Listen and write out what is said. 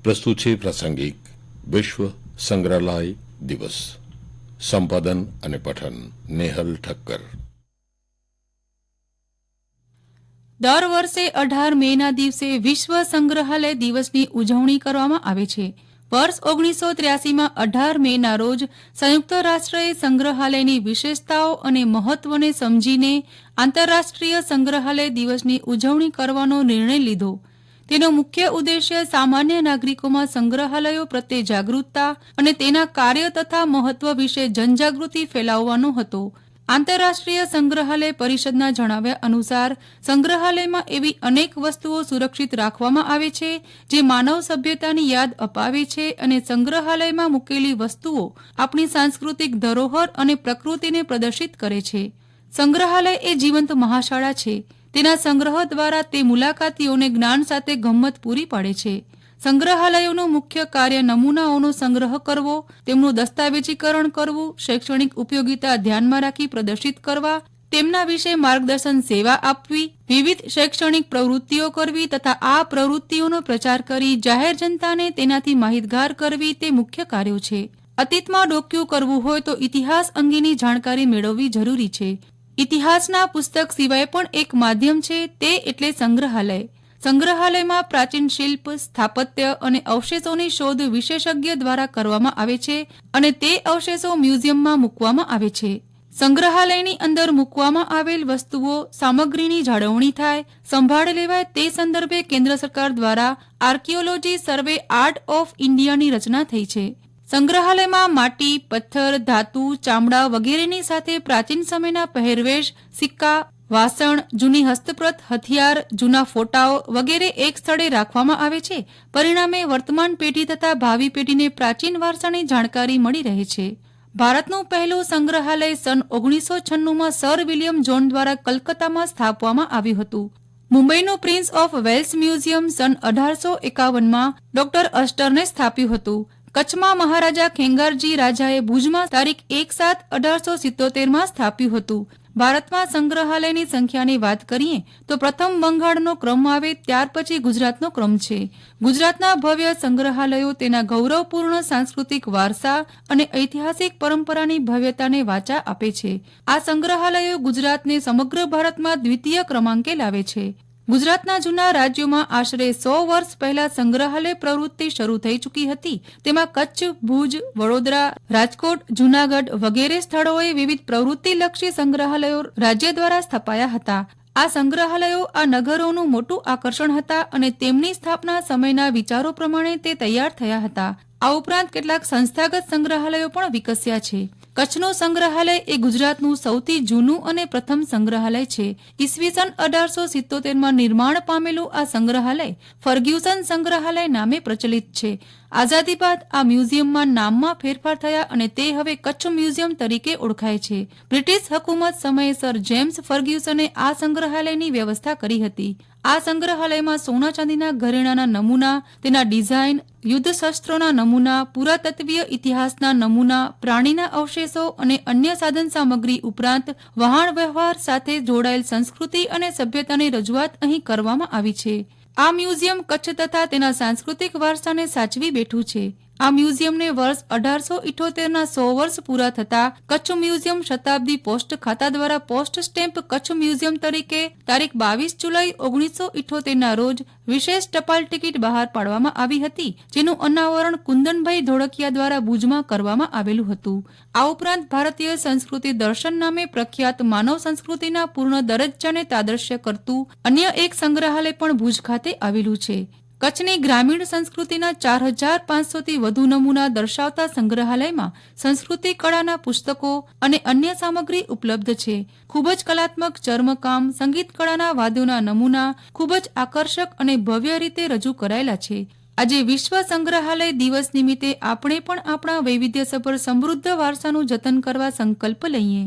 પ્રસ્તુત છે પ્રાસંગિક વિશ્વ સંગ્રહાલય દિવસ. સંપાદન અને પઠન નેહલ ઠક્કર. દર વર્ષે 18 મેના દિવસે વિશ્વ સંગ્રહાલય દિવસની ઉજવણી કરવામાં આવે છે. વર્ષ 1983માં 18 મેના રોજ સંયુક્ત રાષ્ટ્રએ સંગ્રહાલયની વિશેષતાઓ અને મહત્વને સમજીને આંતરરાષ્ટ્રીય સંગ્રહાલય દિવસની ઉજવણી કરવાનો નિર્ણય લીધો. તેનો મુખ્ય ઉદ્દેશ્ય સામાન્ય નાગરિકોમાં સંગ્રહાલયો પ્રત્યે જાગૃતતા અને તેના કાર્ય તથા મહત્વ વિશે જનજાગૃતિ ફેલાવવાનો હતો. આંતરરાષ્ટ્રીય સંગ્રહાલય પરિષદના જણાવ્યા અનુસાર સંગ્રહાલયમાં એવી અનેક વસ્તુઓ સુરક્ષિત રાખવામાં આવે છે જે માનવ સભ્યતાની યાદ અપાવે છે અને સંગ્રહાલયમાં મૂકેલી વસ્તુઓ આપણી સાંસ્કૃતિક ધરોહર અને પ્રકૃતિને પ્રદર્શિત કરે છે. સંગ્રહાલય એ જીવંત મહાશાળા છે. તેના સંગ્રહ દ્વારા તે મુલાકાતીઓને જ્ઞાન સાથે ગમ્મત પૂરી પાડે છે. સંગ્રહાલયોનું મુખ્ય કાર્ય નમૂનાઓનો સંગ્રહ કરવો, તેમનું દસ્તાવેજીકરણ કરવું, શૈક્ષણિક ઉપયોગિતા ધ્યાનમાં રાખી પ્રદર્શિત કરવા, તેમના વિશે માર્ગદર્શન સેવા આપવી, વિવિધ શૈક્ષણિક પ્રવૃત્તિઓ કરવી તથા આ પ્રવૃત્તિઓનો પ્રચાર કરી જાહેર જનતાને તેનાથી માહિતગાર કરવી તે મુખ્ય કાર્યો છે. અતીતમાં ડોક્યું કરવું હોય તો ઇતિહાસ અંગેની જાણકારી મેળવવી જરૂરી છે. ઇતિહાસના પુસ્તક સિવાય પણ એક માધ્યમ છે, તે એટલે સંગ્રહાલય. સંગ્રહાલયમાં પ્રાચીન શિલ્પ, સ્થાપત્ય અને અવશેષોની શોધ વિશેષજ્ઞ દ્વારા કરવામાં આવે છે અને તે અવશેષો મ્યુઝિયમમાં મૂકવામાં આવે છે. સંગ્રહાલયની અંદર મૂકવામાં આવેલ વસ્તુઓ, સામગ્રીની જાળવણી થાય, સંભાળ લેવાય તે સંદર્ભે કેન્દ્ર સરકાર દ્વારા આર્કિયોલોજી સર્વે આર્ટ ઓફ ઇન્ડિયાની રચના થઈ છે. સંગ્રહાલયમાં માટી, પથ્થર, ધાતુ, ચામડા વગેરેની સાથે પ્રાચીન સમયના પહેરવેશ, સિક્કા, વાસણ, જૂની હસ્તપ્રત, હથિયાર, જૂના ફોટાઓ વગેરે એક સ્થળે રાખવામાં આવે છે. પરિણામે વર્તમાન પેઢી તથા ભાવિ પેઢીને પ્રાચીન વારસાની જાણકારી મળી રહે છે. ભારતનું પહેલું સંગ્રહાલય સન 1996માં સર વિલિયમ જોન દ્વારા કલકત્તામાં સ્થાપવામાં આવ્યું હતું. મુંબઈનું પ્રિન્સ ઓફ વેલ્સ મ્યુઝિયમ સન 1851માં ડોક્ટર અસ્ટરને સ્થાપ્યું હતું. કચ્છમાં મહારાજા ખેંગારજી રાજાએ ભુજમાં તારીખ 1/7/1877માં સ્થાપ્યું હતું. ભારતમાં સંગ્રહાલયની સંખ્યાની વાત કરીએ તો પ્રથમ બંગાળનો ક્રમ આવે, ત્યાર પછી ગુજરાતનો ક્રમ છે. ગુજરાતના ભવ્ય સંગ્રહાલયો તેના ગૌરવપૂર્ણ સાંસ્કૃતિક વારસા અને ઐતિહાસિક પરંપરાની ભવ્યતાને વાચા આપે છે. આ સંગ્રહાલયો ગુજરાતને સમગ્ર ભારતમાં દ્વિતીય ક્રમાંકે લાવે છે. ગુજરાતના જૂના રાજ્યોમાં આશરે 100 વર્ષ પહેલા સંગ્રહાલય પ્રવૃત્તિ શરૂ થઈ ચૂકી હતી. તેમાં કચ્છ, ભુજ, વડોદરા, રાજકોટ, જૂનાગઢ વગેરે સ્થળોએ વિવિધ પ્રવૃત્તિલક્ષી સંગ્રહાલયો રાજ્ય દ્વારા સ્થપાયા હતા. આ સંગ્રહાલયો આ નગરોનું મોટું આકર્ષણ હતા અને તેમની સ્થાપના સમયના વિચારો પ્રમાણે તે તૈયાર થયા હતા. આ ઉપરાંત કેટલાક સંસ્થાગત સંગ્રહાલયો પણ વિકસ્યા છે. કચ્છનું સંગ્રહાલય એ ગુજરાતનું સૌથી જૂનું અને પ્રથમ સંગ્રહાલય છે. ઈસવીસન 1877માં નિર્માણ પામેલું આ સંગ્રહાલય ફર્ગ્યુસન સંગ્રહાલય નામે પ્રચલિત છે. આઝાદી બાદ આ મ્યુઝિયમમાં નામમાં ફેરફાર થયા અને તે હવે કચ્છ મ્યુઝિયમ તરીકે ઓળખાય છે. બ્રિટિશ હકુમત સમયે સર જેમ્સ ફર્ગ્યુસને આ સંગ્રહાલયની વ્યવસ્થા કરી હતી. આ સંગ્રહાલયમાં સોના ચાંદીના ઘરેણાંના નમૂના, તેના ડિઝાઇન, યુદ્ધ શસ્ત્રોના નમૂના, પુરાતત્વીય ઇતિહાસના નમૂના, પ્રાણીના અવશેષો અને અન્ય સાધન સામગ્રી ઉપરાંત વહાણ વ્યવહાર સાથે જોડાયેલ સંસ્કૃતિ અને સભ્યતાની રજૂઆત અહીં કરવામાં આવી છે. આ મ્યુઝિયમ કચ્છ તથા તેના સાંસ્કૃતિક વારસાને સાચવી બેઠું છે. આ મ્યુઝિયમને વર્ષ 1878ના 100 વર્ષ પૂરા થતા કચ્છ મ્યુઝિયમ શતાબ્દી પોસ્ટ ખાતા દ્વારા પોસ્ટ સ્ટેમ્પ કચ્છ મ્યુઝિયમ તરીકે તારીખ 22 જુલાઈ 1978ના રોજ વિશેષ ટપાલ ટિકિટ બહાર પાડવામાં આવી હતી, જેનું અનાવરણ કુંદનભાઈ ધોળકિયા દ્વારા ભુજમાં કરવામાં આવેલું હતું. આ ઉપરાંત ભારતીય સંસ્કૃતિ દર્શન નામે પ્રખ્યાત માનવ સંસ્કૃતિના પૂર્ણ દરજ્જાને તાદર્શ્ય કરતું અન્ય એક સંગ્રહાલય પણ ભુજ ખાતે આવેલું છે. કચ્છની ગ્રામીણ સંસ્કૃતિના 4500થી વધુ નમૂના દર્શાવતા સંગ્રહાલયમાં સંસ્કૃતિ કળાના પુસ્તકો અને અન્ય સામગ્રી ઉપલબ્ધ છે. ખૂબ જ કલાત્મક ચર્મકામ, સંગીત કળાના વાદ્યોના નમૂના ખૂબ જ આકર્ષક અને ભવ્ય રીતે રજૂ કરાયેલા છે. આજે વિશ્વ સંગ્રહાલય દિવસ નિમિત્તે આપણે પણ આપણા વૈવિધ્યસભર સમૃદ્ધ વારસાનું જતન કરવા સંકલ્પ લઈએ.